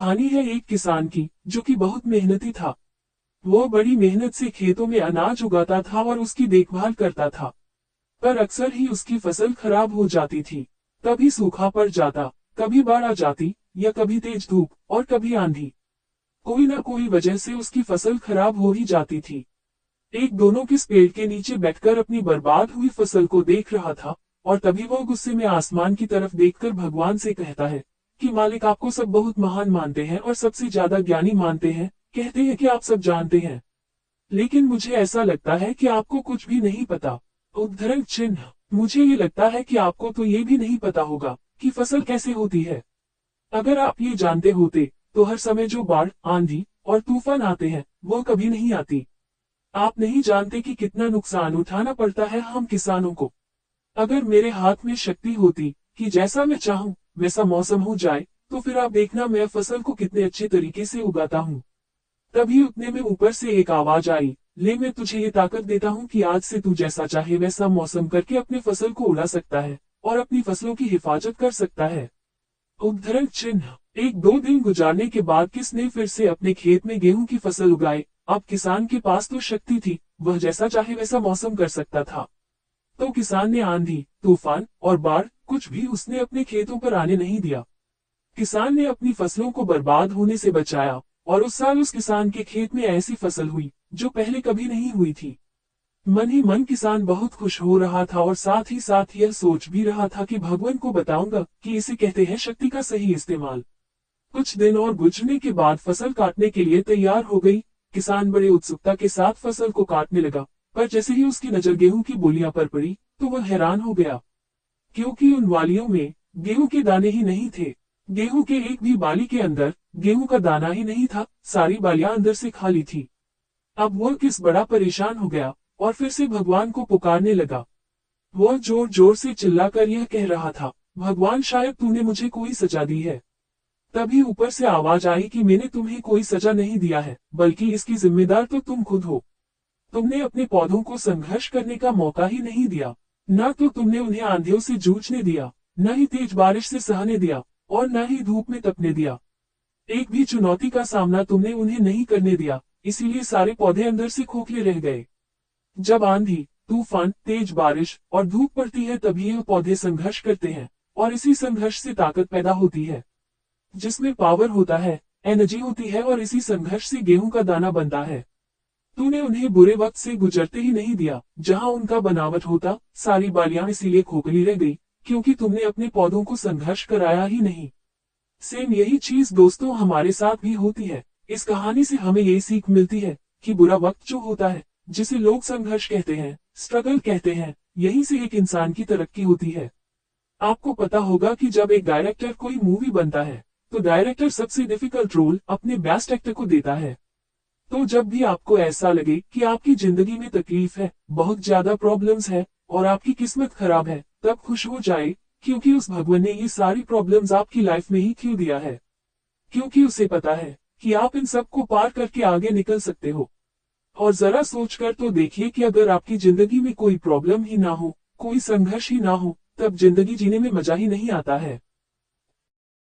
कहानी है एक किसान की जो कि बहुत मेहनती था। वो बड़ी मेहनत से खेतों में अनाज उगाता था और उसकी देखभाल करता था। पर अक्सर ही उसकी फसल खराब हो जाती थी। कभी सूखा पड़ जाता, कभी बाढ़ आ जाती, या कभी तेज धूप और कभी आंधी। कोई न कोई वजह से उसकी फसल खराब हो ही जाती थी। एक दोनों किस पेड़ के नीचे बैठकर अपनी बर्बाद हुई फसल को देख रहा था, और तभी वो गुस्से में आसमान की तरफ देखकर भगवान से कहता है कि मालिक, आपको सब बहुत महान मानते हैं और सबसे ज्यादा ज्ञानी मानते हैं, कहते हैं कि आप सब जानते हैं। लेकिन मुझे ऐसा लगता है कि आपको कुछ भी नहीं पता। उद्धरण चिन्ह, मुझे ये लगता है कि आपको तो ये भी नहीं पता होगा कि फसल कैसे होती है। अगर आप ये जानते होते तो हर समय जो बाढ़, आंधी और तूफान आते हैं वो कभी नहीं आती। आप नहीं जानते कि कितना नुकसान उठाना पड़ता है हम किसानों को। अगर मेरे हाथ में शक्ति होती कि जैसा मैं चाहूं वैसा मौसम हो जाए, तो फिर आप देखना मैं फसल को कितने अच्छे तरीके से उगाता हूँ। तभी उतने में ऊपर से एक आवाज आई, ले मैं तुझे ये ताकत देता हूँ कि आज से तू जैसा चाहे वैसा मौसम करके अपने फसल को उड़ा सकता है और अपनी फसलों की हिफाजत कर सकता है। उद्धरण चिन्ह, एक दो दिन गुजारने के बाद किसने फिर से अपने खेत में गेहूं की फसल उगाई। अब किसान के पास तो शक्ति थी, वह जैसा चाहे वैसा मौसम कर सकता था। तो किसान ने आंधी, तूफान और बाढ़ कुछ भी उसने अपने खेतों पर आने नहीं दिया। किसान ने अपनी फसलों को बर्बाद होने से बचाया, और उस साल उस किसान के खेत में ऐसी फसल हुई जो पहले कभी नहीं हुई थी। मन ही मन किसान बहुत खुश हो रहा था और साथ ही साथ यह सोच भी रहा था कि भगवान को बताऊंगा कि इसे कहते हैं शक्ति का सही इस्तेमाल। कुछ दिन और गुजरने के बाद फसल काटने के लिए तैयार हो गई। किसान बड़े उत्सुकता के साथ फसल को काटने लगा, पर जैसे ही उसकी नजर गेहूं की बोलियां पर पड़ी तो वह हैरान हो गया, क्योंकि उन वालियों में गेहूं के दाने ही नहीं थे। गेहूं के एक भी बाली के अंदर गेहूं का दाना ही नहीं था, सारी बालियां अंदर से खाली थी। अब वह किस बड़ा परेशान हो गया और फिर से भगवान को पुकारने लगा। वह जोर जोर से चिल्लाकर यह कह रहा था, भगवान, शायद तूने मुझे कोई सजा दी है। तभी ऊपर से आवाज आई कि मैंने तुम्हें कोई सजा नहीं दिया है, बल्कि इसकी जिम्मेदार तो तुम खुद हो। तुमने अपने पौधों को संघर्ष करने का मौका ही नहीं दिया। न तो तुमने उन्हें आंधियों से जूझने दिया, न ही तेज बारिश से सहने दिया, और न ही धूप में तपने दिया। एक भी चुनौती का सामना तुमने उन्हें नहीं करने दिया, इसीलिए सारे पौधे अंदर से खोखले रह गए। जब आंधी, तूफान, तेज बारिश और धूप पड़ती है तभी यह पौधे संघर्ष करते हैं, और इसी संघर्ष से ताकत पैदा होती है। जिसमें पावर होता है, एनर्जी होती है, और इसी संघर्ष से गेहूं का दाना बनता है। तूने उन्हें बुरे वक्त से गुजरते ही नहीं दिया। जहां उनका बनावट होता, सारी बालियां इसीलिए खोखली रह गई, क्योंकि तुमने अपने पौधों को संघर्ष कराया ही नहीं। सेम यही चीज दोस्तों हमारे साथ भी होती है। इस कहानी से हमें यही सीख मिलती है कि बुरा वक्त जो होता है, जिसे लोग संघर्ष कहते हैं, स्ट्रगल कहते हैं, यहीं से एक इंसान की तरक्की होती है। आपको पता होगा कि जब एक डायरेक्टर कोई मूवी बनता है, तो डायरेक्टर सबसे डिफिकल्ट रोल अपने बेस्ट एक्टर को देता है। तो जब भी आपको ऐसा लगे कि आपकी जिंदगी में तकलीफ है, बहुत ज्यादा प्रॉब्लम्स है, और आपकी किस्मत खराब है, तब खुश हो जाए, क्योंकि उस भगवान ने ये सारी प्रॉब्लम्स आपकी लाइफ में ही क्यों दिया है। क्योंकि उसे पता है कि आप इन सब को पार करके आगे निकल सकते हो। और जरा सोचकर तो देखिए कि अगर आपकी जिंदगी में कोई प्रॉब्लम ही ना हो, कोई संघर्ष ही ना हो, तब जिंदगी जीने में मजा ही नहीं आता है।